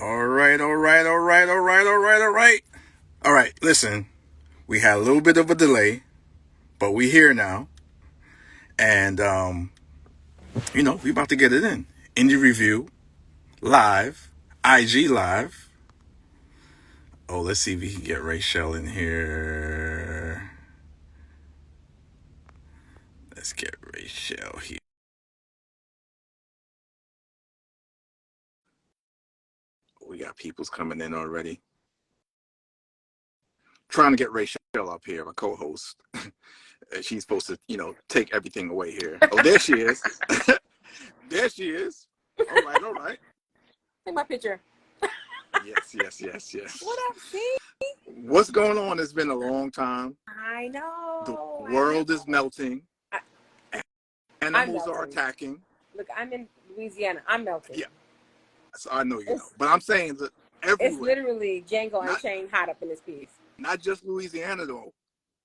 All right, all right, all right, all right, all right, all right. All right, listen, we had a little bit of a delay, but we here now. And, we about to get it in. Indie Review, live, IG live. Oh, let's see if we can get Rachel in here. Let's get Rachel here. We got people's coming in already. Trying to get Rachel up here, my co-host. She's supposed to, take everything away here. Oh, there she is. There she is. All right, all right. Take my picture. Yes, yes, yes, yes. What up, see? What's going on? It's been a long time. I know. The world is melting. I'm Animals are melting. attacking. Look, I'm in Louisiana. I'm melting. Yeah, so I know you know. But I'm saying that everywhere. It's literally Django Unchained hot up in this piece. Not just Louisiana, though,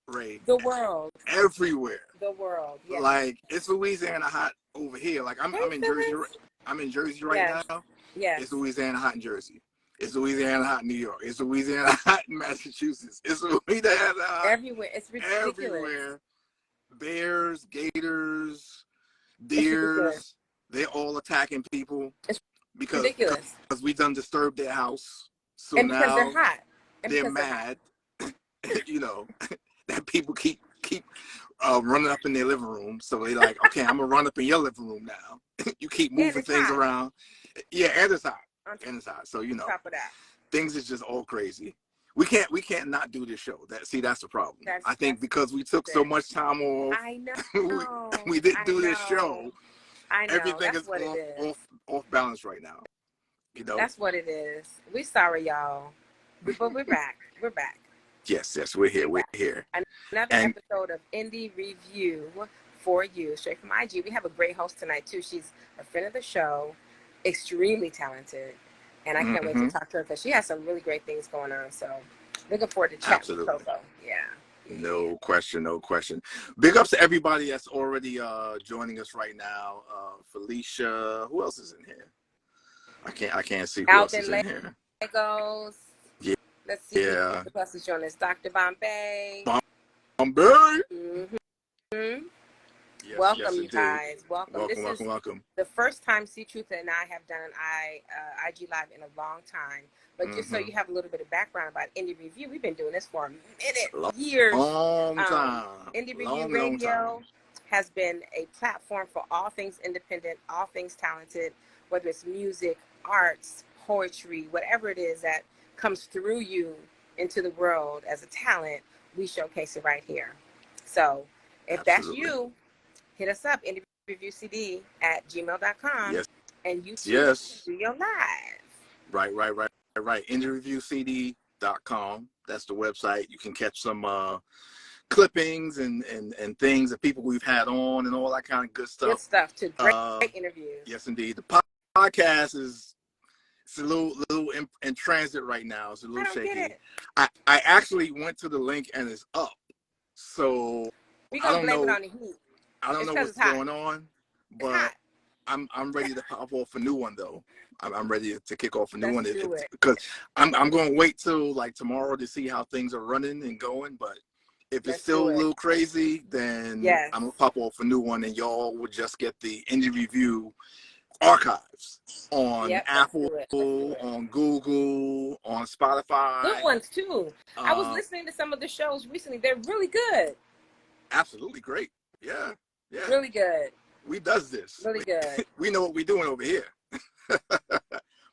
Ray. The world. Everywhere. The world. Yes. Like, it's Louisiana hot over here. Like, I'm in Jersey. I'm in Jersey right now. Yes. It's Louisiana hot in Jersey. It's Louisiana hot in New York. It's Louisiana hot in Massachusetts. It's Louisiana hot everywhere. It's ridiculous. Everywhere. Bears, gators, deers, they're all attacking people. It's ridiculous. Because we done disturbed their house. So and now because they're hot. And they're mad, that people keep running up in their living room. So they like, okay, I'm going to run up in your living room now. You keep moving things around. Yeah, and it's hot. And it's hot. So, top of that. Things is just all crazy. We can't not do this show. That's the problem. I think because we took so much time off. I know. we didn't do this show. I know. Everything that's is off balance right now. That's what it is. We sorry, y'all. But we're back. We're back. Yes, we're here. We're here. Another episode of Indie Review for you, straight from IG. We have a great host tonight, too. She's a friend of the show, extremely talented. And I can't wait to talk to her because she has some really great things going on. So looking forward to chatting with Coco. Yeah. No question. Big ups to everybody that's already joining us right now. Felicia, who else is in here? I can't see who else is in here. Legos. Yeah. Let's see who else is joining us. Dr. Bombay. Bombay. Yes, welcome, you guys. Welcome. Welcome. The first time C Truth and I have done an IG Live in a long time. But just so you have a little bit of background about Indie Review, we've been doing this for a minute, years. Long time. Indie Review Radio has been a platform for all things independent, all things talented, whether it's music, arts, poetry, whatever it is that comes through you into the world as a talent, we showcase it right here. So if that's you, hit us up, indiereviewcd@gmail.com. Yes. And you do your live. Right. indiereviewcd.com. That's the website. You can catch some clippings and things that people we've had on and all that kind of good stuff. Good stuff, too. Great interviews. Yes, indeed. The podcast it's a little in transit right now. It's a little shaky. Get it. I actually went to the link and it's up. So we're going to blame it on the heat. I don't know what's going on, but I'm ready to pop off a new one though. I'm ready to kick off a new one because I'm going to wait till like tomorrow to see how things are running and going. But if it's still a little crazy, then I'm gonna pop off a new one, and y'all will just get the Indie Review archives on Apple, on Google, on Spotify. Good ones too. I was listening to some of the shows recently. They're really good. Absolutely great. Yeah. Really good. We does this. Really good. We know what we're doing over here.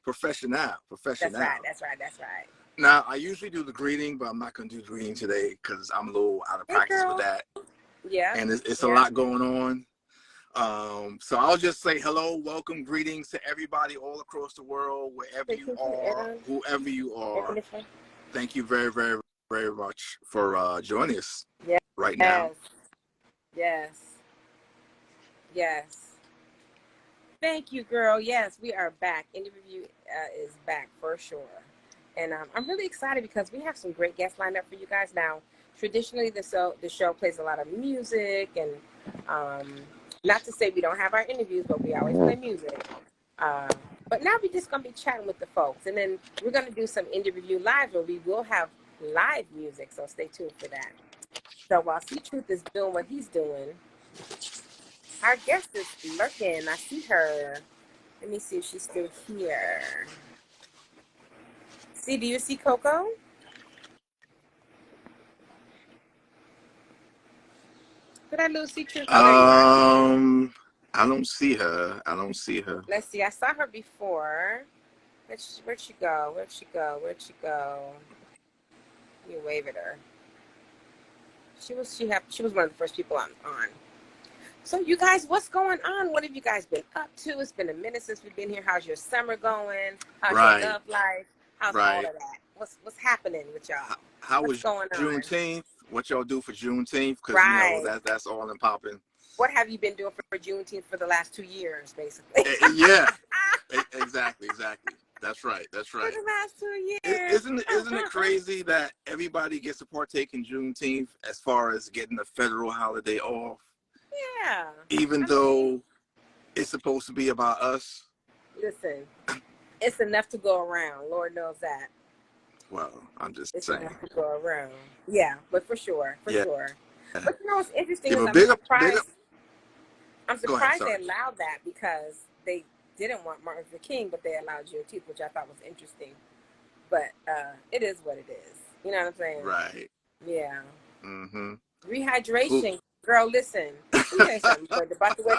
Professional. That's right. Now, I usually do the greeting, but I'm not going to do the greeting today because I'm a little out of practice with that. Yeah. And it's a lot going on. So I'll just say hello, welcome, greetings to everybody all across the world, wherever you are, whoever you are. Thank you very, very, very much for joining us right now. Yes. Thank you, girl. Yes, we are back. Indie Review is back for sure. And I'm really excited because we have some great guests lined up for you guys. Now, traditionally, the show plays a lot of music. And not to say we don't have our interviews, but we always play music. But now we're just going to be chatting with the folks. And then we're going to do some indie review live where we will have live music. So stay tuned for that. So while C Truth is doing what he's doing, our guest is lurking. I see her. Let me see if she's still here. See, do you see Coco? Did I lose C Truth? I don't see her. I don't see her. Let's see. I saw her before. Where'd she go? Where'd she go? Where'd she go? Let me wave at her. She was one of the first people on. So you guys, what's going on? What have you guys been up to? It's been a minute since we've been here. How's your summer going? How's your love life? How's all of that? What's happening with y'all? How was Juneteenth? What y'all do for Juneteenth? Because you know that's all in popping. What have you been doing for Juneteenth for the last 2 years, basically? Yeah, exactly. That's right. For the last 2 years. Isn't it crazy that everybody gets to partake in Juneteenth as far as getting a federal holiday off? Yeah. Even though it's supposed to be about us. Listen, it's enough to go around. Lord knows that. Well, I'm just It's saying. enough to go around. Yeah, but for sure. But you know what's interesting is I'm surprised they allowed that because they didn't want Martin Luther King, but they allowed Juneteenth, which I thought was interesting. But it is what it is. You know what I'm saying? Right. Yeah. Mm-hmm. Rehydration. Girl, listen. Let me tell you something. But about the way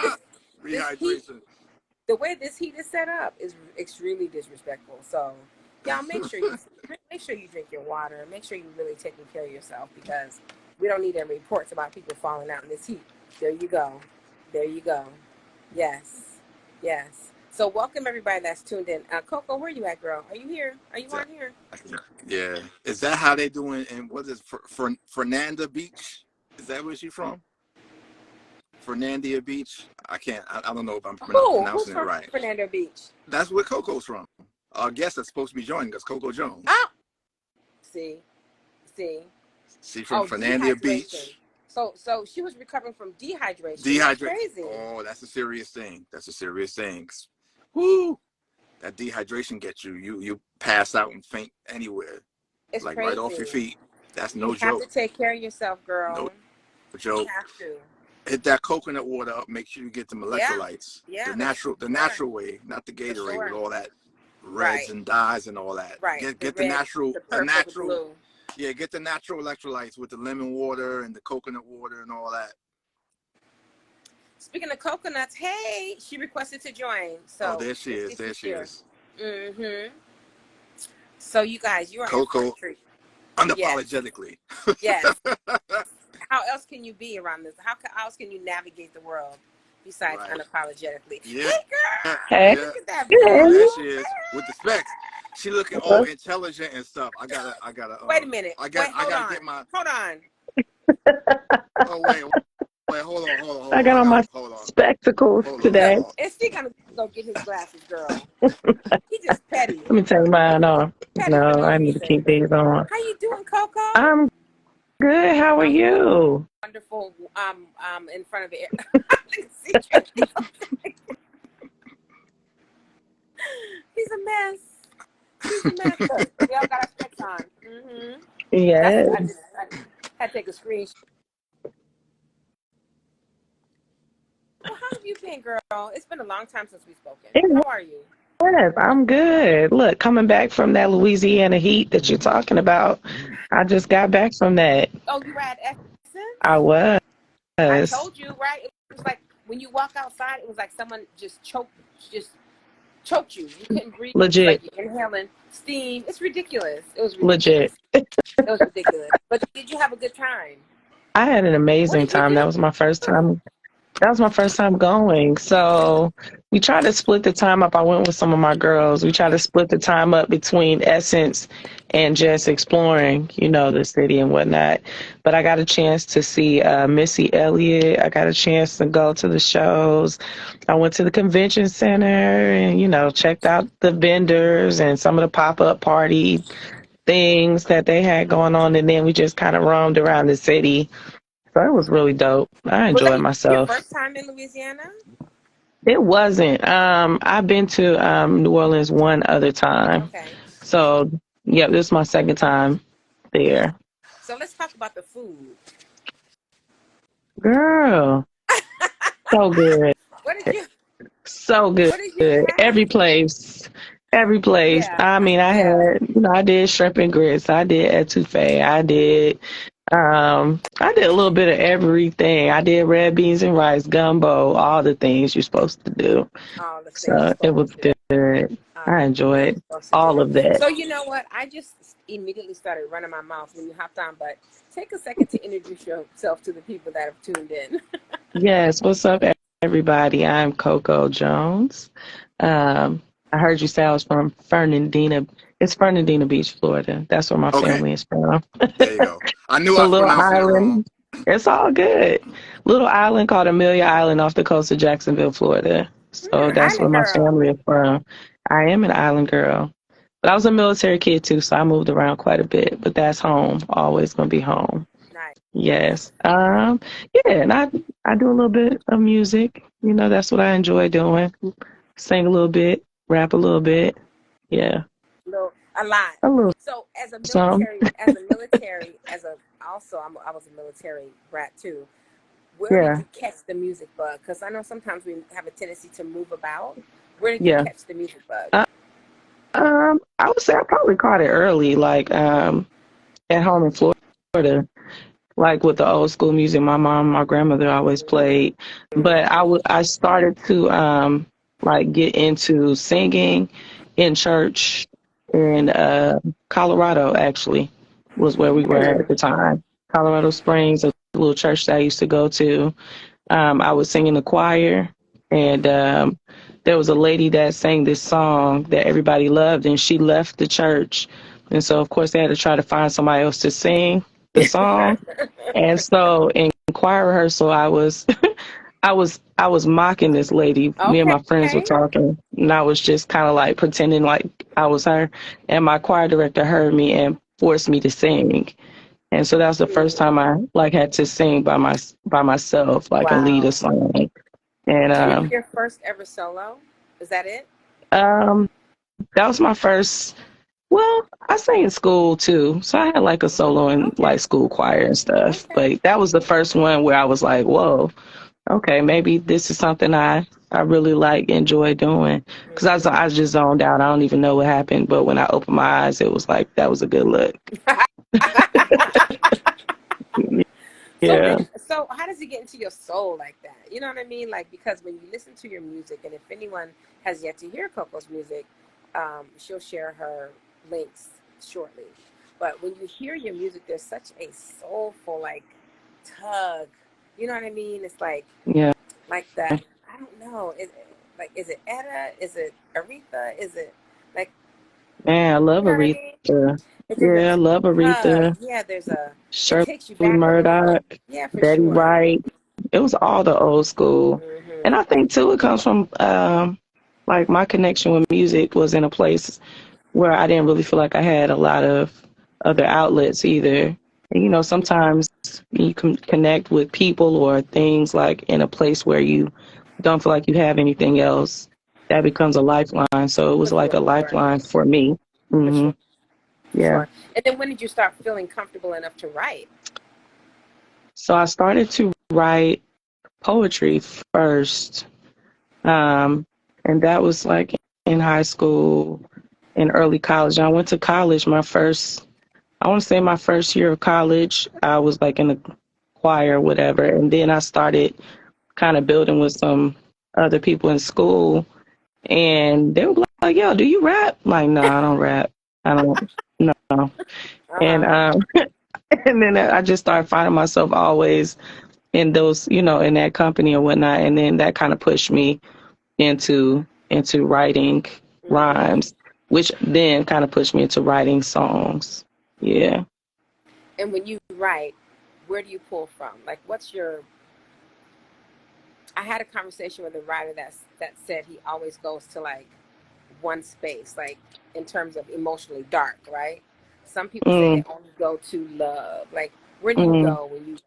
the way this heat is set up is extremely disrespectful. So y'all make sure you drink your water. Make sure you're really taking care of yourself because we don't need any reports about people falling out in this heat. There you go. Yes. So welcome everybody that's tuned in. Coco, where you at, girl? Are you here? Are you on here? Yeah. Is that how they doing? And what is Fernanda Beach? Is that where she's from? Fernandina Beach? I don't know if I'm pronouncing it right. Fernando Beach. That's where Coco's from. Our guest that's supposed to be joining us, Coco Jones. Oh. See. She's from Fernandina Beach. So she was recovering from dehydration. That's crazy. Oh, that's a serious thing. Woo! That dehydration gets you. You pass out and faint anywhere. It's like crazy. Right off your feet. That's no joke. You have to take care of yourself, girl. No joke. You have to. Hit that coconut water up. Make sure you get them electrolytes. Yeah. The natural way, not the Gatorade with all that reds and dyes and all that. Right. Get the natural. Yeah, get the natural electrolytes with the lemon water and the coconut water and all that. Speaking of coconuts, hey, she requested to join. So there she is. Mm-hmm. So you guys, you are Coco, in country. Unapologetically. Yes. How else can you be around this? How else can you navigate the world besides unapologetically? Yeah. Hey, girl. Hey. Look at that. There she is with the specs. She looking all intelligent and stuff. I gotta. Wait a minute. I gotta get my. Hold on. Oh wait. Hold on. I got on my spectacles today. Is he gonna go get his glasses, girl? He just petty. Let me take mine off. No, I need to keep these on. How you doing, Coco? I'm good. How are you? Wonderful. In front of it. He's a mess. Look, we all got our specs on. Mm-hmm. Yes. I had to take a screenshot. Well, how have you been, girl? It's been a long time since we've spoken. How are you? Yes, I'm good. Look, coming back from that Louisiana heat that you're talking about. I just got back from that. Oh, you were at Essence? I was. I told you, right? It was like when you walk outside, it was like someone just choked you. You couldn't breathe. Legit. Like you're inhaling steam. It's ridiculous. It was ridiculous. Legit. It was ridiculous. But did you have a good time? I had an amazing time. That was my first time. That was my first time going. So we tried to split the time up. I went with some of my girls. We tried to split the time up between Essence and just exploring, the city and whatnot. But I got a chance to see Missy Elliott. I got a chance to go to the shows. I went to the convention center and, checked out the vendors and some of the pop-up party things that they had going on. And then we just kind of roamed around the city. So it was really dope. I enjoyed myself. Your first time in Louisiana? It wasn't. I've been to New Orleans one other time. Okay. So, yeah, this is my second time there. So let's talk about the food. Girl, so good. What did you So good. What did you have? Every place. Every place. Yeah. I mean, Yeah. I did shrimp and grits. I did etouffee. I did a little bit of everything. I did red beans and rice, gumbo, all the things you're supposed to do. All the things you're So it supposed was to do. good. All I the things enjoyed you're supposed to all do. of that. So you know what? I just immediately started running my mouth when you hopped on, but take a second to introduce yourself to the people that have tuned in. Yes, what's up, everybody? I'm Coco Jones. Um, I heard you say I was from Fernandina. It's Fernandina Beach, Florida. That's where my Okay, family is from. there you go. I knew It's I a was little pronouncing it wrong. island. It's all good. Little island called Amelia Island off the coast of Jacksonville, Florida. So that's where Island my girl. family is from. I am an island girl. But I was a military kid too, so I moved around quite a bit. But that's home. Always gonna be home. Nice. Yes. Nice. Yeah, and I do a little bit of music. You know, that's what I enjoy doing. Sing a little bit, rap a little bit. Yeah. Little, a lot. A little So some. I was a military brat too. Where did Yeah. you catch the music bug? Because I know sometimes we have a tendency to move about. Where did you Yeah. catch the music bug? I would say I probably caught it early, like at home in Florida, like with the old school music my mom, my grandmother always played. But I started to like get into singing in church in Colorado actually was where we were at the time. Colorado Springs, a little church that I used to go to. I was singing the choir, and there was a lady that sang this song that everybody loved, and she left the church. And so, of course, they had to try to find somebody else to sing the song. And so, in choir rehearsal, I was mocking this lady. Me and Okay. my friends were talking, and I was just kind of like pretending like I was her. And my choir director heard me and forced me to sing. And so that was the first time I like had to sing by myself, like and lead a Wow. song. And Do you remember your first ever solo? Is that it? um, that was my first. Well, I sang in school too, so I had like a solo in Okay. like school choir and stuff. Okay. But that was the first one where I was like, "Whoa, okay, maybe this is something I really like enjoy doing." Because I just zoned out. I don't even know what happened, but when I opened my eyes, it was like that was a good look. Yeah, So how does it get into your soul like that? You know what I mean? Like, because when you listen to your music, and if anyone has yet to hear Coco's music, she'll share her links shortly. But when you hear your music, there's such a soulful like tug. You know what I mean? It's yeah, like that. I don't know. Is it Etta? Is it Aretha? Is it like, man, I love you know what I mean? Aretha. There's a Yeah, I love tug. Aretha. Yeah, it Shirley takes you back a little bit. Murdoch, Yeah, for Betty sure. Wright. It was all the old school. And I think too it comes from like my connection with music was in a place where I didn't really feel like I had a lot of other outlets either. And, you know, sometimes you can connect with people or things like in a place where you don't feel like you have anything else. That becomes a lifeline. So it For was like a sure. lifeline for me. For Hmm. sure. For Yeah. sure. And then when did you start feeling comfortable enough to write? So I started to write poetry first. Um, and that was like in high school, in early college. I went to college I want to say my first year of college, I was like in the choir or whatever. And then I started kind of building with some other people in school. And they were like, yo, do you rap? I'm like, no, I don't rap. I don't, no. And, Uh-huh. and then I just started finding myself always in those, you know, in that company or whatnot. And then that kind of pushed me into writing rhymes, which then kind of pushed me into writing songs. Yeah. And when you write, where do you pull from? Like, I had a conversation with a writer that said he always goes to like one space, like in terms of emotionally dark, right? Some people say they Mm, only go to love. Like, where do you mm. go when you?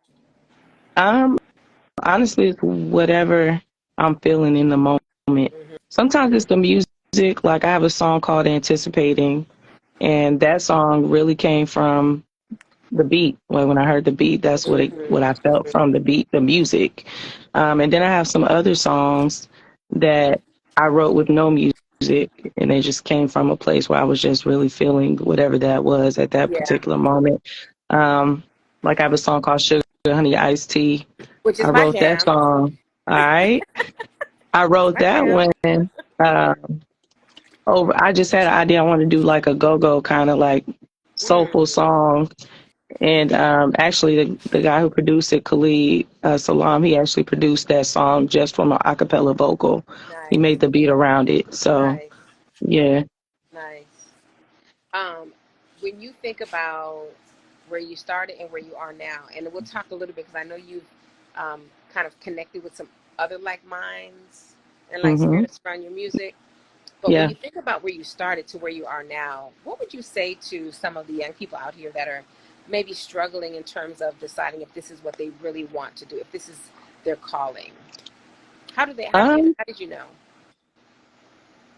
Honestly, it's whatever I'm feeling in the moment. Mhm. Sometimes it's the music. Like I have a song called Anticipating, and that song really came from the beat. When I heard the beat, that's Mhm. what I felt from the beat, the music. And then I have some other songs that I wrote with no music, and they just came from a place where I was just really feeling whatever that was at that Yeah. particular moment. Um, like I have a song called Sugar Honey Iced Tea. Which is I my wrote that jam. song. All right, I That's wrote my that jam. when. Uh, over, I just had an idea. I want to do like a go-go kind of like soulful Mm. song. And actually, the guy who produced it, Khalid Salam, he actually produced that song just from an acapella vocal. He Nice. made the beat around it. So, Nice. yeah. Nice. Um, when you think about where you started and where you are now, and we'll talk a little bit because I know you've kind of connected with some other like minds and like Hmm. spirits around your music. But when Yeah. you think about where you started to where you are now, what would you say to some of the young people out here that are maybe struggling in terms of deciding if this is what they really want to do, if this is their calling? Um, How did you know?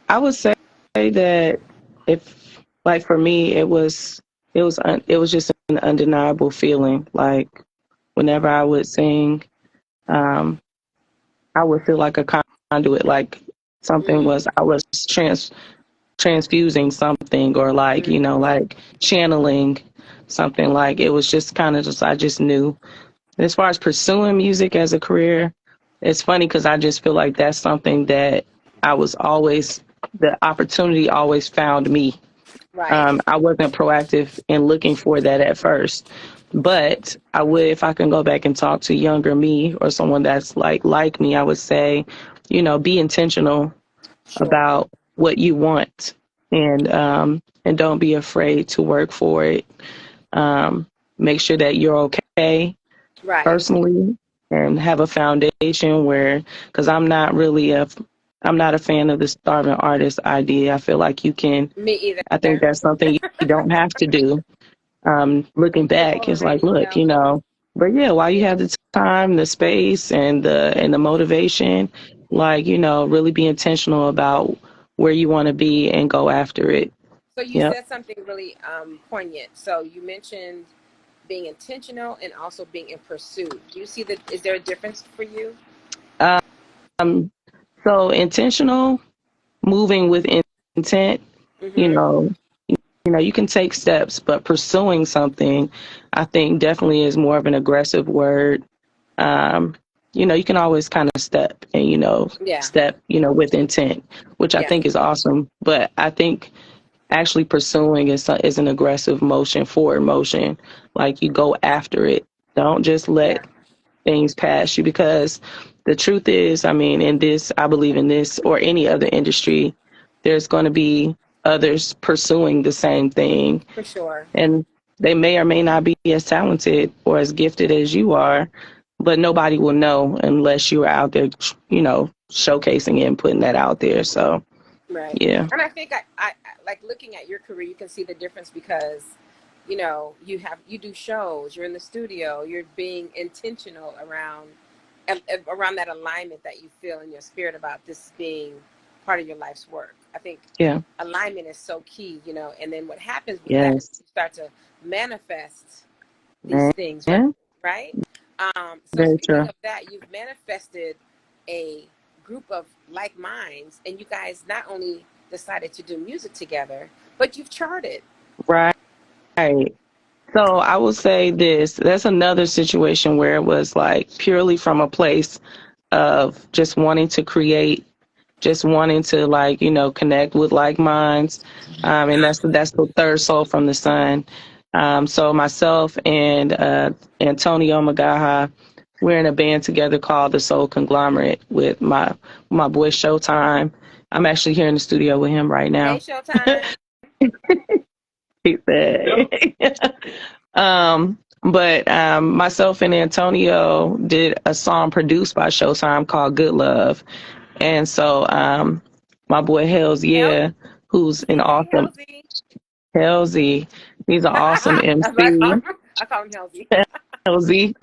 I would say that if, like, for me, it was just an undeniable feeling. Like, whenever I would sing, um, I would feel like a conduit, like something Mm, was, I was transfusing something, or like, mm, like channeling something. Like it was just kind of just, I just knew. As far as pursuing music as a career, it's funny because I just feel like that's something that I was always, the opportunity always found me. right. I wasn't proactive in looking for that at first, but I would, if I can go back and talk to younger me or someone that's like me, I would say, be intentional Sure. about what you want, and don't be afraid to work for it. Um, Make sure that you're okay Right. personally, and have a foundation where, because I'm not a fan of the starving artist idea. I feel like you can, Me either. I think that's something you don't have to do. Looking People back, it's like, already look, know. but yeah, while you Yeah. have the time, the space, and the motivation, like, really be intentional about where you want to be and go after it. So you Yep. said something really poignant. So you mentioned being intentional and also being in pursuit. Do you see that? Is there a difference for you? Um, so intentional, moving with intent, you Mm-hmm. know, you can take steps, but pursuing something, I think definitely is more of an aggressive word. Um, you can always kind of Yeah. step, with intent, which I Yeah. think is awesome. But I think actually pursuing is an aggressive motion, forward motion. Like you go after it. Don't just Yeah. let things pass you, because the truth is, I mean, in this, I believe in this or any other industry, there's going to be others pursuing the same thing, For sure. and they may or may not be as talented or as gifted as you are, but nobody will know unless you're out there, showcasing it and putting that out there. So, Right. yeah. And I think like looking at your career, you can see the difference because, you do shows, you're in the studio, you're being intentional around that alignment that you feel in your spirit about this being part of your life's work. I think Yeah. alignment is so key, and then what happens with that is Yes. you start to manifest these Man. things, right? So Very speaking true. of that, you've manifested a group of like minds, and you guys not only decided to do music together, but you've charted. Right. So I will say this. That's another situation where it was like purely from a place of just wanting to create, just wanting to, like, connect with like minds. And that's the third soul from the sun. So myself and Antonio Magaha, we're in a band together called the Soul Conglomerate with my boy Showtime. I'm actually here in the studio with him right Hey, now. Showtime. He said. But myself and Antonio did a song produced by Showtime called Good Love. And so my boy Hells Hell, Yeah, who's an hey, awesome Halsey. Hellsy, he's an awesome That's what MC. I call him Halsey. Hellsy.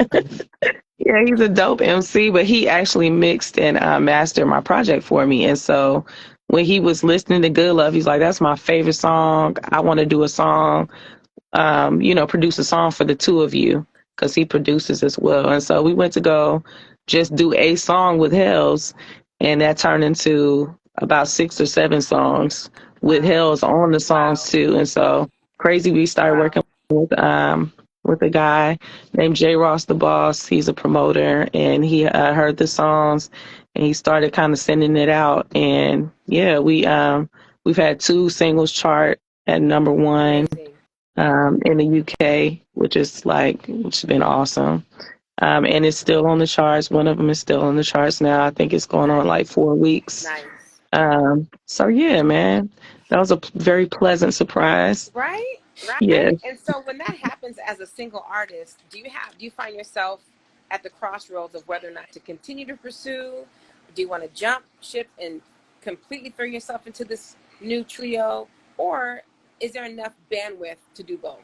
Yeah, he's a dope MC, but he actually mixed and mastered my project for me. And so when he was listening to Good Love, he's like, "That's my favorite song. I want to do a song, produce a song for the two of you," because he produces as well. And so we went to go just do a song with Hells, and that turned into about 6 or 7 songs with Wow. Hells on the songs Wow. too. And so crazy, we started Wow. working with a guy named J. Ross the Boss. He's a promoter, and he heard the songs, and he started kind of sending it out. And yeah, we've had 2 singles chart at #1 Amazing. in the UK, which has been awesome. And it's still on the charts. One of them is still on the charts now. I think it's going on Nice. like 4 weeks. Nice. So yeah, man, that was a very pleasant surprise. Right? Yes. Right? And so when that happens as a single artist, do you find yourself at the crossroads of whether or not to continue to pursue? Do you want to jump ship and completely throw yourself into this new trio? Or is there enough bandwidth to do both?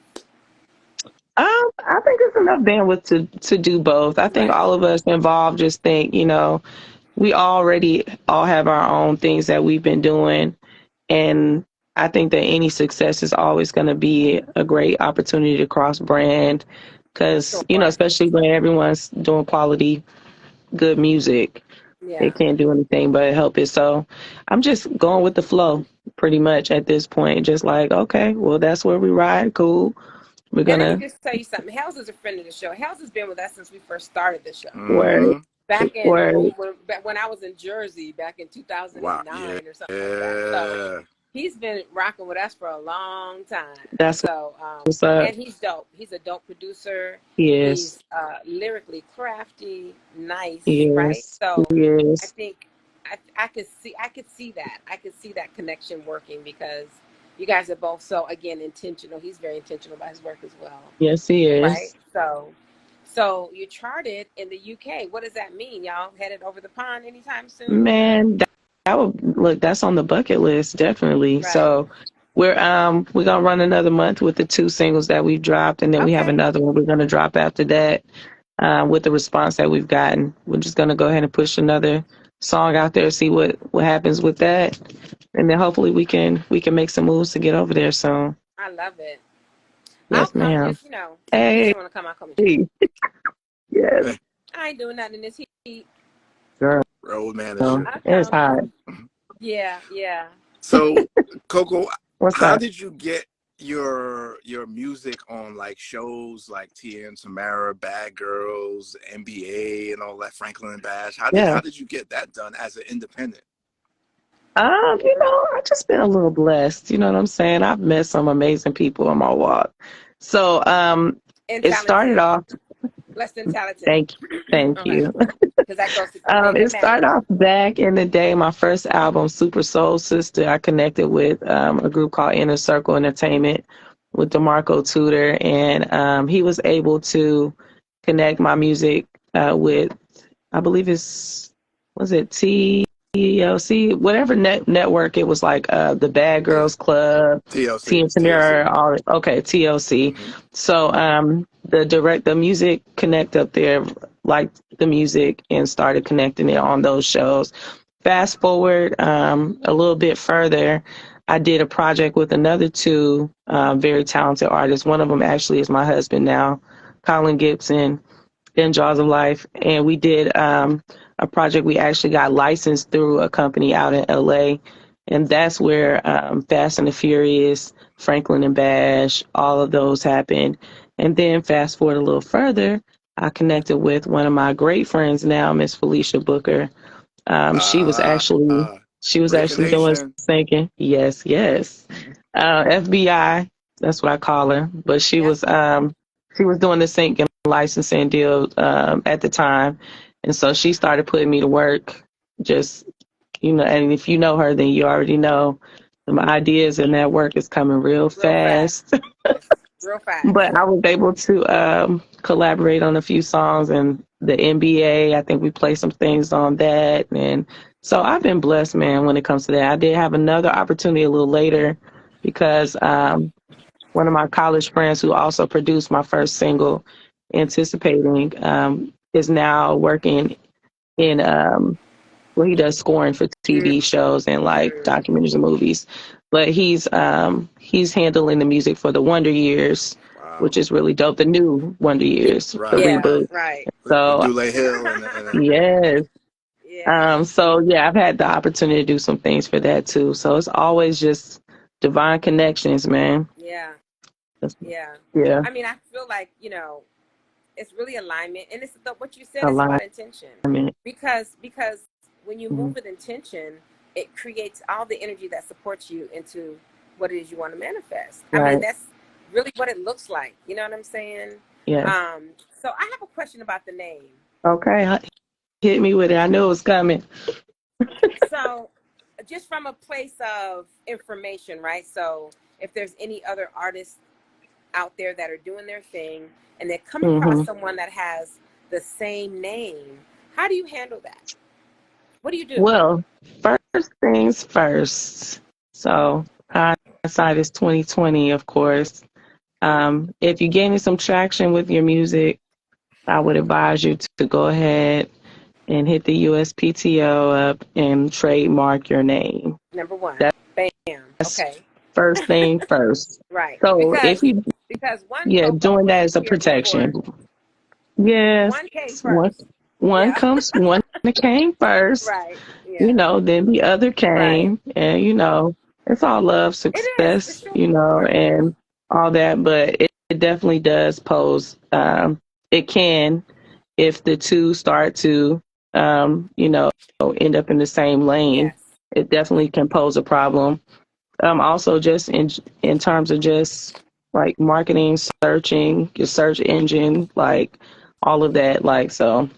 I think it's enough bandwidth to do both. I think Right. all of us involved just think, we already all have our own things that we've been doing. And I think that any success is always going to be a great opportunity to cross brand because, Sure. especially when everyone's doing quality, good music, they Yeah. can't do anything but help it. So I'm just going with the flow pretty much at this point. Just like, okay, well, that's where we ride. Cool. We're going And let me to just tell you something. Hells is a friend of the show. Hells has been with us since we first started the show. work, Mm-hmm. Back in work. back when I was in Jersey back in Wow. Yeah. 2009 or something like that. So he's been rocking with us for a long time. And That's so what's up. and he's dope. He's a dope producer. Yes. He's lyrically crafty, nice, right? Yes. So I Yes. think I could see that. I could see that connection working because you guys are both so again intentional. He's very intentional about his work as well, Yes, he right? is. So you charted in the UK. What does that mean? Y'all headed over the pond anytime soon or Man, that would look, that's on the bucket list, definitely. right? So we're gonna run another month with the 2 singles that we've dropped, and then we have Okay. another one we're gonna drop after that. With the response that we've gotten, we're just gonna go ahead and push another song out there, see what happens with that, and then hopefully we can make some moves to get over there soon. I love it. I'll Yes, come. ma'am. Just if you Hey, just want to come, I'll come with you. yes, I ain't doing nothing in this heat. girl, Road manager. I'll it's come. hot. Yeah, yeah. So, Coco, What's how up? did you get your music on like shows like Tia and Tamara, Bad Girls, NBA, and all that, Franklin and Bash? Yeah. How did you get that done as an independent? I've just been a little blessed. You know what I'm saying? I've met some amazing people on my walk. So, And it started talented. off, Less than talented. thank thank Okay. you. Because that goes to name It that started matters. off back in the day, my first album, Super Soul Sister. I connected with a group called Inner Circle Entertainment with DeMarco Tudor, and he was able to connect my music with, I believe was it TLC, whatever network it was, like the Bad Yeah, Girls Club, T TLC, and TLC. Tamara, all okay, TLC. Hmm. So the music connect up there, liked the music and started connecting it on those shows. Fast forward a little bit further, I did a project with another 2 very talented artists. One of them actually is my husband now, Colin Gibson, in Jaws of Life, and we did a project. We actually got licensed through a company out in LA, and that's where Fast and the Furious, Franklin and Bash, all of those happened. And then fast forward a little further, I connected with one of my great friends now, Miss Felicia Booker. Um, she was Uh, actually uh, she was Breaker actually doing Nation. singing. Yes, yes. FBI, that's what I call her. But Yep. she was doing the singing licensing deal at the time, and so she started putting me to work. Just and if you know her, then you already know the ideas and that work is coming real Real fast. fast. Real fast. But I was able to collaborate on a few songs, and the NBA, I think we played some things on that. And so I've been blessed, man, when it comes to that. I did have another opportunity a little later because one of my college friends who also produced my first single, Anticipating, is now working in well, he does scoring for TV shows and like documentaries and movies. But he's handling the music for the Wonder Years, Wow. which is really dope. The new Wonder Years, the Right. Yeah, reboot. right. With So Dule Hill and yes. Yeah, So yeah, I've had the opportunity to do some things for that too. So it's always just divine connections, man. yeah, yeah. Yeah, I mean, I feel like, it's really alignment, and it's what you said is about alignment. intention, Mm-hmm. because when you move with intention, it creates all the energy that supports you into what it is you want to manifest. I mean, Right. that's really what it looks like. You know what I'm saying? Yes. So I have a question about the name. Okay. Hit me with it. I knew it was coming. So, just from a place of information, right? So, if there's any other artists out there that are doing their thing and they come across Hmm. someone that has the same name, how do you handle that? What do you do? Well, first things first. So hindsight is 2020, of course. If you gain some traction with your music, I would advise you to go ahead and hit the USPTO up and trademark your name. Number one, That's bam. Okay, first thing first. right. So if Because you, one yeah, Coco doing was that as a here before. protection. Yes, One came one first. one Yeah. comes one came first, Right. Yeah. then the other Right. came, and it's all love, It is for success, sure. and all that, but it definitely does pose it can, if the two start to end up in the same lane, Yes. it definitely can pose a problem. Also just in terms of just like marketing, searching, your search engine, like all of that, like, so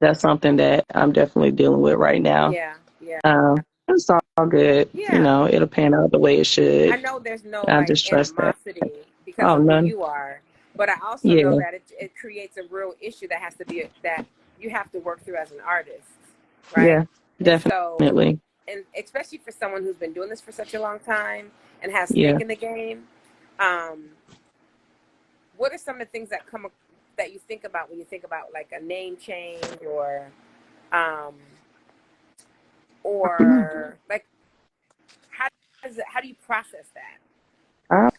that's something that I'm definitely dealing with right now. Yeah. Yeah. It's all good. Yeah. It'll pan out the way it I should. know there's no I like just trust that. animosity because Oh, of who none. you are, but I also know Yeah. that it creates a real issue that has to be that you have to work through as an artist, right? Yeah, And so, definitely. and especially for someone who's been doing this for such a long time and has Yeah. stake in the game, um, what are some of the things that you think about when you think about like a name change um, or like how how do you process that? Um,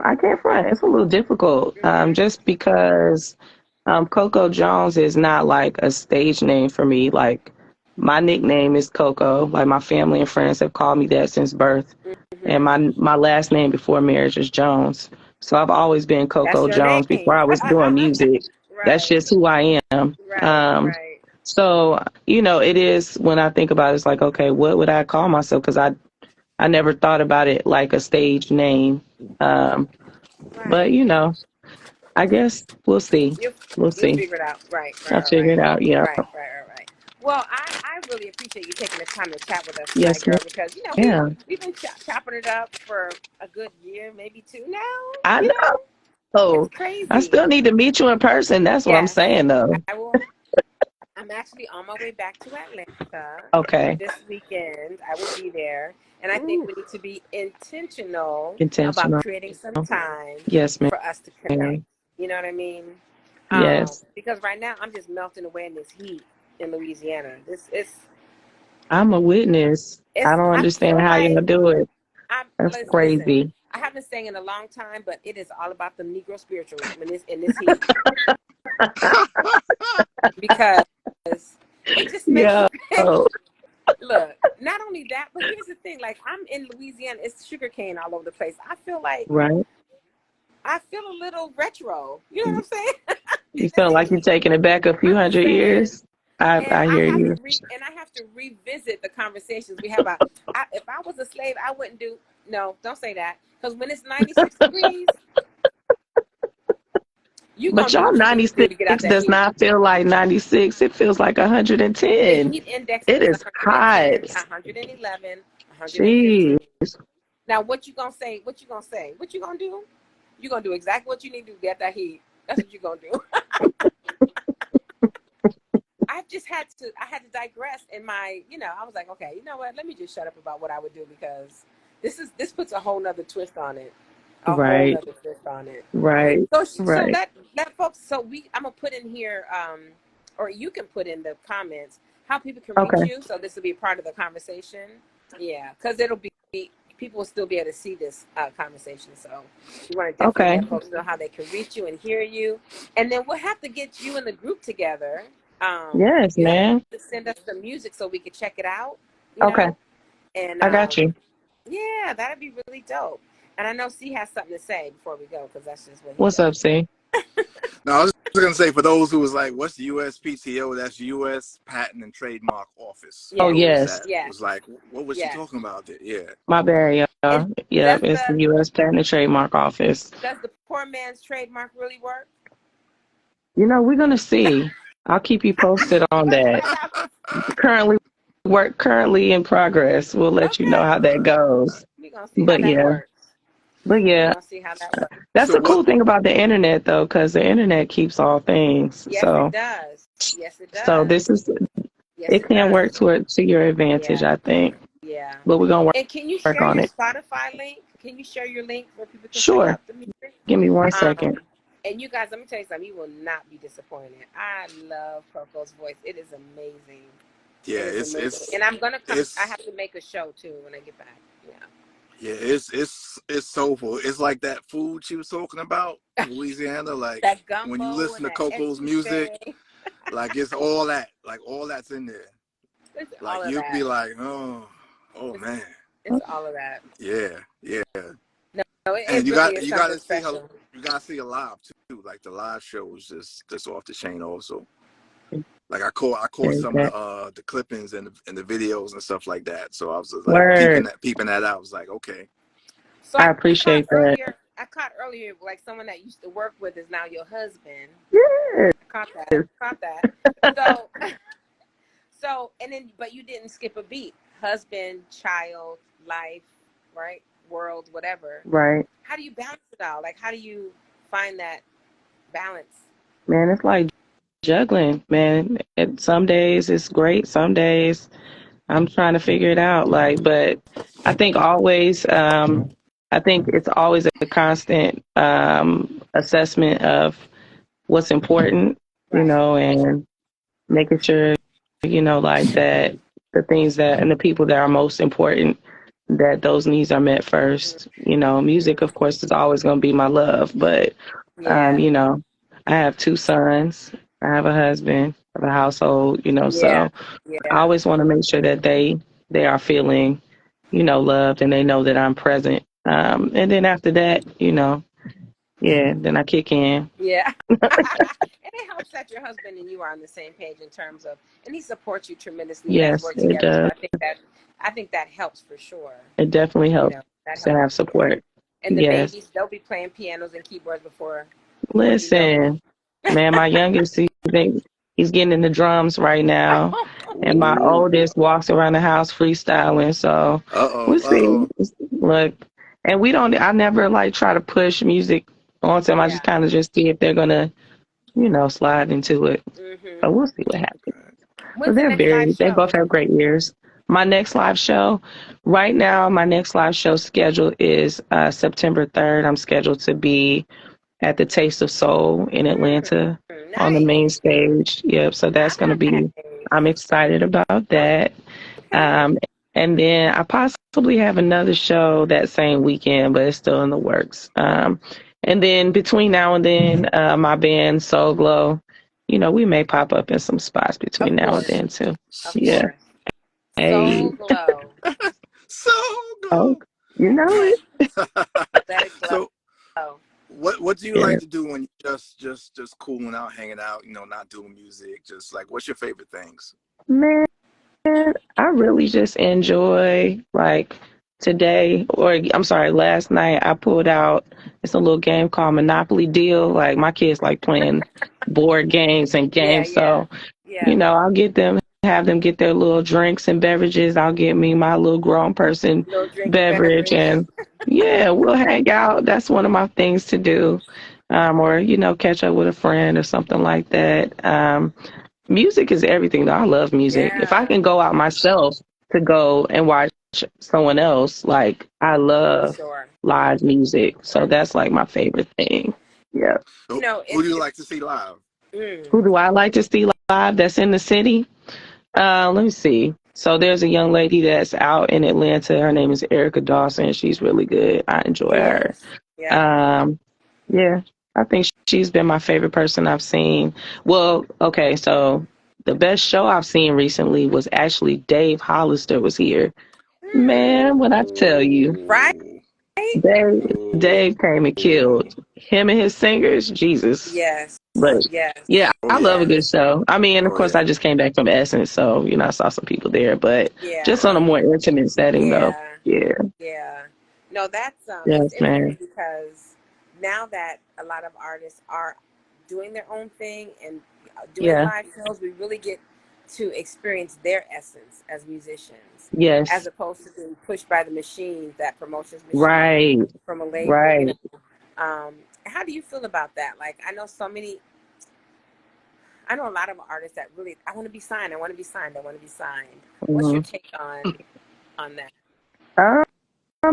I can't front. It's a little difficult. Mm-hmm. Just because Coco Jones is not like a stage name for me. Like my nickname is Coco. Like my family and friends have called me that since birth. And Mm-hmm. my last name before marriage is Jones. So I've always been That's Coco your Jones before name. I was doing music. That's Right, just who I am. right, right. So, it is, when I think about it, it's like, okay, what would I call myself? Because I never thought about it like a stage name. Um, but, Right. I guess we'll see. You We'll you see. figure it out. Right, I'll right, figure right, it out. Yeah. right, right, right, right. Well, I really appreciate you taking the time to chat with us tonight, Yes, girl, because ma'am. we've been chopping it up for a good year, maybe two now. I You know, it's know. I crazy. still need to meet you in person. That's what I'm Yes, saying, though. I will. I'm actually on my way back to Atlanta Okay. this weekend. I will be there. And I think Ooh, we need to be intentional about intentional. creating some time Yes, for us to connect. ma'am. You know what I mean? Yes. Because right now I'm just melting away in this heat in Louisiana. This I'm a witness. I don't I understand feel how like y'all do it. I'm That's listen. crazy. I haven't sang in a long time, but it is all about the Negro spiritual when this in this heat because it just makes Yeah. you look, not only that, but here's the thing. Like I'm in Louisiana, it's sugarcane all over the place. Right. I feel a little retro. You know what I'm saying? You In feel this like you're heat. taking it back a few I'm just hundred saying. years. I hear you. And I have to revisit the conversations we have about if I was a slave, I wouldn't do no, don't say that. Because when it's 96 degrees, you're But gonna do y'all what you need to do 96 to get out that does heat. not feel like 96. It feels like The 110. heat index It is is hot. 110, 111, Jeez. 115. Now, what you gonna say? What you gonna say? What you gonna do? You gonna do exactly what you need to do to get that heat. That's what you gonna do. I had to digress in my, I was like, okay, you know what? Let me just shut up about what I would do because this puts a whole nother twist on it. A whole Right. nother twist on it. Right. So Right. let folks. I'm gonna put in here or you can put in the comments how people can reach Okay. you. So this will be part of the conversation. Yeah, because it'll be people will still be able to see this conversation. So we want to definitely Okay. let folks know how they can reach you and hear you. And then we'll have to get you and the group together. Yes, You have man. to send us the music so we can check it out. Okay. And I got you. yeah, that'd be really dope. And I know C has something to say before we go because that's just what he What's does. up, C? No, I was just gonna say for those who was like, "What's the USPTO?" That's U.S. Patent and Trademark Office. Oh, Yes, For those yes. that yes, was like, "What was she yes. talking about?" There, yeah. My bad, And y'all. Yep, does it's the the U.S. Patent and Trademark Office. does the poor man's trademark really work? We're gonna see. I'll keep you posted on We're gonna that. find out. Currently currently in progress. We'll let you know Okay, how that goes. we're gonna see how But that yeah, works. but We're yeah, gonna see how that works. that's So the what? cool thing about the internet, though, because the internet keeps all things. Yes, it So, does. Yes, it so does. this is Yes, it it can work does. to your advantage, Yeah, I think. yeah. But we're gonna And can you work share on your it. Spotify link? Can you share your link where people can check Sure. out the music? Give me one Um, second. and you guys, let me tell you something. You will not be disappointed. I love Coco's voice. It is amazing. Yeah, It is it's amazing. it's And I'm gonna come. I it's have to make a show too when I get back. yeah, it's soulful. It's like that food she was talking about, Yeah. Louisiana. Like That when you gumbo listen and to that Coco's music, etouffee. like it's all that, like all that's in there. It's all Like of you'll be that. like, oh It's, man, it's all of that. yeah, yeah. No, And it really is you something gotta see her, special. you gotta see her live too. Like the live show was just off the chain also. Like I caught There's some of that the clippings and the videos and stuff like that. So I was just like word. peeping that out. I was like, okay, So I I caught appreciate that. earlier. I caught earlier like someone that used to work with is now your husband. Yes. I caught that. Caught that. So and then but you didn't skip a beat. Husband, child, life, right? World, whatever. Right. How do you balance it all? Like how do you find that balance? Man, it's like juggling, man. Some days it's great. Some days I'm trying to figure it out. But I think I think it's always a constant assessment of what's important, Right. and making sure, like that the things that and the people that are most important, that those needs are met first. Music, of course, is always going to be my love, but Yeah. you know, I have two sons, I have a husband, I have a household, Yeah. so I Yeah. always want to make sure that they are feeling, loved, and they know that I'm present. And then after that, yeah, then I kick in. Yeah. And it helps that your husband and you are on the same page in terms of, and he supports you tremendously. You guys Yes, work it together, so does. I think that helps for sure. It definitely You helps know, that to helps have for sure. support. And the Yes. babies, they'll be playing pianos and keyboards before you know Listen, man, my youngest, he's getting in the drums right it. now, and my ooh, oldest walks around the house freestyling. So we'll see. oh, Look, and we don't. I never like try to push music onto them. I just Yeah. kind of just see if they're gonna, slide into it. Mhm. But we'll see what happens. okay. But When's the they're next live very. They show? both have great ears. My next live show, right now, my next live show schedule is September 3rd. I'm scheduled to be at the Taste of Soul in Atlanta on the main Nice. stage. Yep. So that's going to be, Nice. I'm excited about that. Okay. Um, and then I possibly have another show that same weekend, but it's still in the works. And then between now and then, my band Soul Glow, we may pop up in some spots between Of now and course. then too. Of Yeah. course. Hey. Soul Glow. So Oh, go. you know it. Let it glow. So what do you Yeah. like to do when you just cooling out, hanging out, not doing music, just like what's your favorite things? Man. I really just enjoy, like, today, or I'm sorry, last night I pulled out, it's a little game called Monopoly Deal. Like, my kids like playing board games and Yeah, games. yeah. So, Yeah. I'll have them get their little drinks and beverages. I'll get me my little grown person Little drink and beverage, beverage. and yeah, we'll hang out. That's one of my things to do. Or, catch up with a friend or something like that. Music is everything, though. I love music. If I Yeah, can go out myself to go and watch someone else, like, I for love sure. live music. So Sure. that's like my favorite thing. Yeah. Who, You know, who do you like to see live? Who do I like to see live that's in the city? Let me see. So there's a young lady that's out in Atlanta. Her name is Erica Dawson. She's really good. I enjoy her. Yes. Yeah. Um, yeah, I think she's been my favorite person I've seen. Well, okay, so the best show I've seen recently was actually Dave Hollister was here. Man, when I tell you, Right. Dave came and killed him and his singers. Jesus. Yes. But Yes. yeah, Oh I love a yeah. good show. I mean, of Oh course, yeah. I just came back from Essence, so I saw some people there, but Yeah. just on a more intimate setting, though. Yeah. Yeah, Yeah. No, that's it's yes, interesting man. because now that a lot of artists are doing their own thing and doing Yeah, live shows, we really get to experience their essence as musicians, as yes, opposed to being pushed by the machine, that promotions machine right, from a label. right. How do you feel about that? Like, I know a lot of artists that really, I want to be signed. I want to be signed. I want to be signed. What's your Hmm. take on that?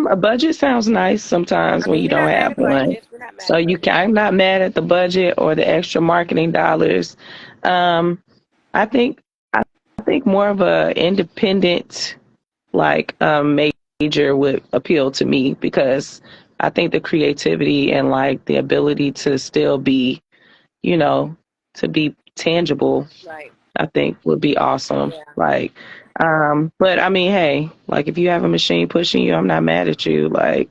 A budget sounds nice sometimes I when mean, you we're don't not mad have at one. budget. We're not mad So at budget. I'm not mad at the budget or the extra marketing dollars. Um, I think I think more of a independent like major would appeal to me because I think the creativity and like the ability to still be, you know, to be tangible, Right. I think would be awesome. Yeah. Like, but I mean, hey, like if you have a machine pushing you, I'm not mad at you. Like,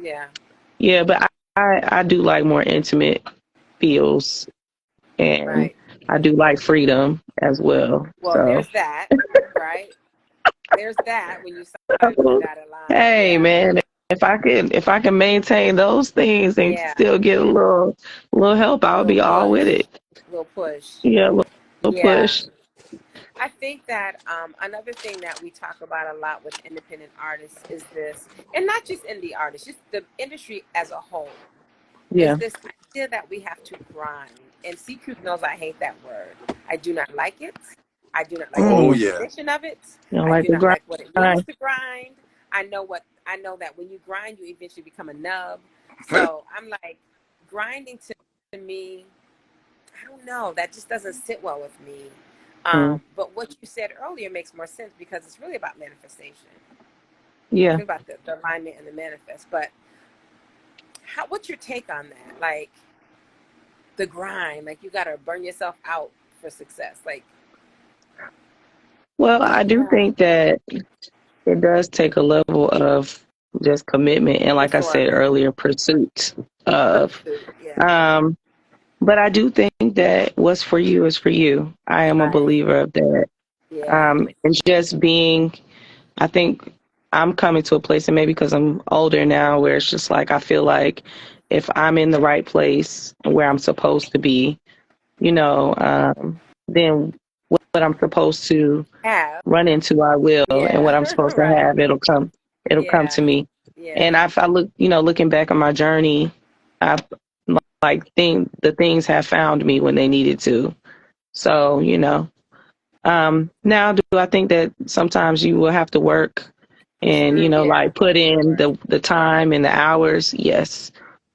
Yeah. yeah, but I do like more intimate feels and Right. I do like freedom as well. Well, So, there's that. Right. There's that when you sign on the dotted line. hey Yeah. man, if I can maintain those things and Yeah. still get a little help, I'll Little be all with push. it. Little push. Yeah, little Yeah. push. I think that another thing that we talk about a lot with independent artists is this, and not just indie artists, just the industry as a whole, is Yeah. this idea that we have to grind. And CQ knows I hate that word. I do not like it. I do not like the Oh Mm, yeah. definition of it. you don't I like do the not like what it means grind. to grind. I know that when you grind, you eventually become a nub. So I'm like, grinding to me, I don't know. That just doesn't sit well with me. Mm, But what you said earlier makes more sense because it's really about manifestation. It's yeah. really about the alignment and the manifest. But what's your take on that? Like the grind, like you got to burn yourself out for success. Like, Well, I do yeah, think that it does take a level of just commitment and for like I sure. said earlier, pursuit of Pursuit. Yeah. um but I do think that what's for you is for you. I am a Right. believer of that. Yeah. And just being I think I'm coming to a place, and maybe because I'm older now, where it's just like I feel like if I'm in the right place where I'm supposed to be, then what I'm supposed to Have. run into, I will, and what Yeah. I'm supposed to Right. have, it'll come Yeah. to me. Yeah. And if I look, looking back on my journey, I like think the things have found me when they needed to. So, now do I think that sometimes you will have to work For and, sure. Yeah. like put For in sure. the time and the hours? Yes.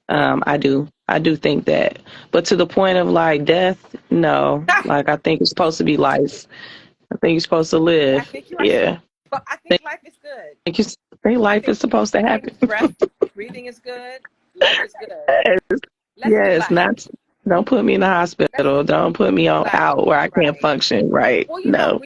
I do. I do think that. But to the point of like death, no. Like I think it's supposed to be life. I think you're supposed to I live. think you're right. Yeah. But I think life is good. I think I life think is supposed to happen. breathing is good. Life is good. Yes, Let's do yes, life. not don't put me in the Let's hospital. Don't put me on right, out where I can't right. function. Right. Well, No.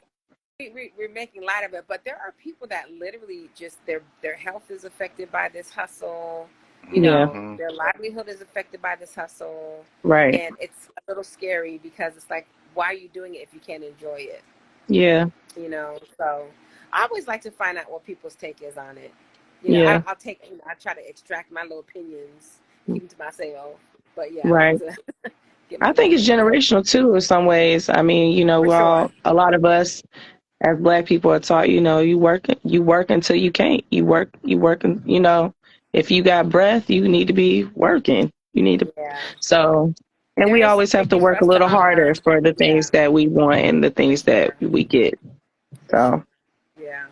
we're making light of it, but there are people that literally just their health is affected by this hustle. Yeah. Mm-hmm. Their livelihood is affected by this hustle, Right. and it's a little scary because it's like, why are you doing it if you can't enjoy it? Yeah. So I always like to find out what people's take is on it. Yeah. I'll take, I try to extract my little opinions, keep them to myself. But yeah, I like Right. to get my I think little it's generational too in some ways. I mean, for sure. a lot of us as black people are taught, you work until you can't. You work, if you got breath, you need to be working. You need to, Yeah, so, and there we is some always have to things for work a us to little harder unlearn. for the Yeah, things that we want and the for things that sure, we get. for sure. So, Yeah.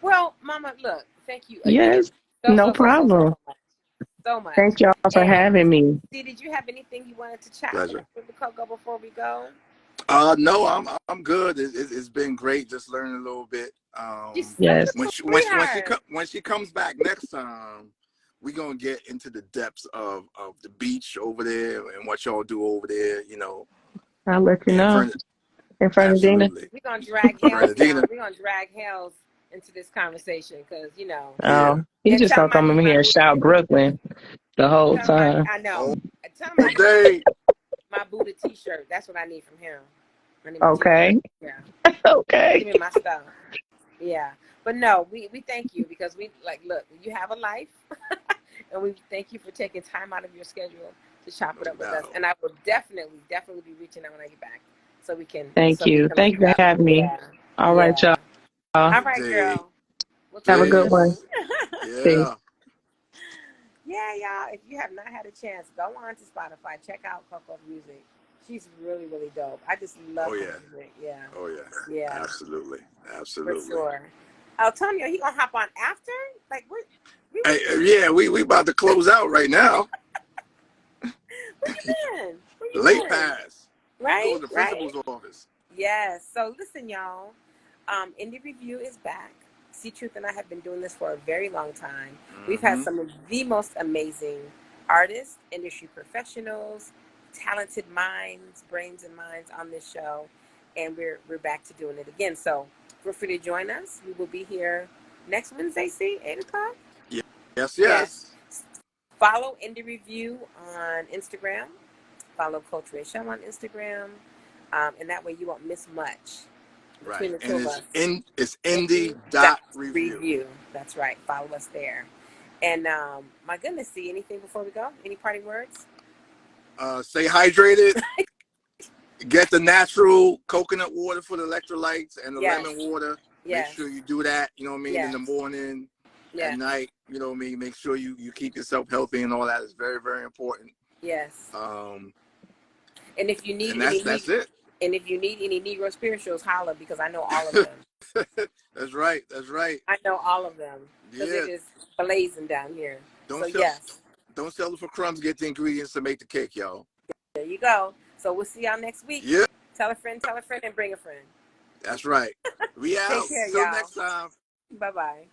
Well, Mama, look, thank you again yes, so no so so so so problem. so much. so much. Thank y'all for having me. Did you have anything you wanted to chat Pleasure. with Coco before we go? No, I'm good. It's been great just learning a little bit. Yes. When she comes back next time, we're gonna get into the depths of the beach over there and what y'all do over there, you know. I'll let you know. In Fernandina. Absolutely. We're gonna drag Hales Fernandina. down. We're gonna drag Hales into this conversation because you know. Oh, he just gonna come in here and shout Brooklyn the whole time. I know. Tell him All day. my Buddha T-shirt. That's what I need from him. I need Okay. Yeah. Okay. Give me my stuff. Yeah. But no, we thank you because we look, you have a life and we thank you for taking time out of your schedule to chop it up with us. And I will definitely be reaching out when I get back so we can. Thank you. Thank you for having me. Yeah. All right, y'all. All right, girl. We'll have a good one. Yeah. Yeah, y'all. If you have not had a chance, go on to Spotify. Check out Coco's music. She's really, really dope. I just love her music. Yeah. Oh yeah. Yeah. Absolutely. For sure. Antonio, he gonna hop on after? Like we about to close out right now. Where you been? Late pass. Right. Go to the principal's office. Yes. So listen, y'all. Indie Review is back. See Truth and I have been doing this for a very long time. We've had some of the most amazing artists, industry professionals, talented minds, brains and minds on this show. And we're back to doing it again. So feel free to join us. We will be here next Wednesday, 8 o'clock. Yes. Follow Indie Review on Instagram. Follow Coach Rachel on Instagram. And that way you won't miss much. Right. And it's indie.review. That's right. Follow us there. And my goodness, see anything before we go? Any parting words? Stay hydrated. Get the natural coconut water for the electrolytes and the lemon water. Make sure you do that, you know what I mean, in the morning, at night, you know what I mean. Make sure you keep yourself healthy and all that is very, very important. Yes. And if you need that's it. And if you need any Negro spirituals, holla because I know all of them. That's right. I know all of them because it is blazing down here. Don't settle for crumbs. Get the ingredients to make the cake, y'all. There you go. So we'll see y'all next week. Yeah. Tell a friend, and bring a friend. That's right. We out. Take care, Till y'all. next time. Bye-bye.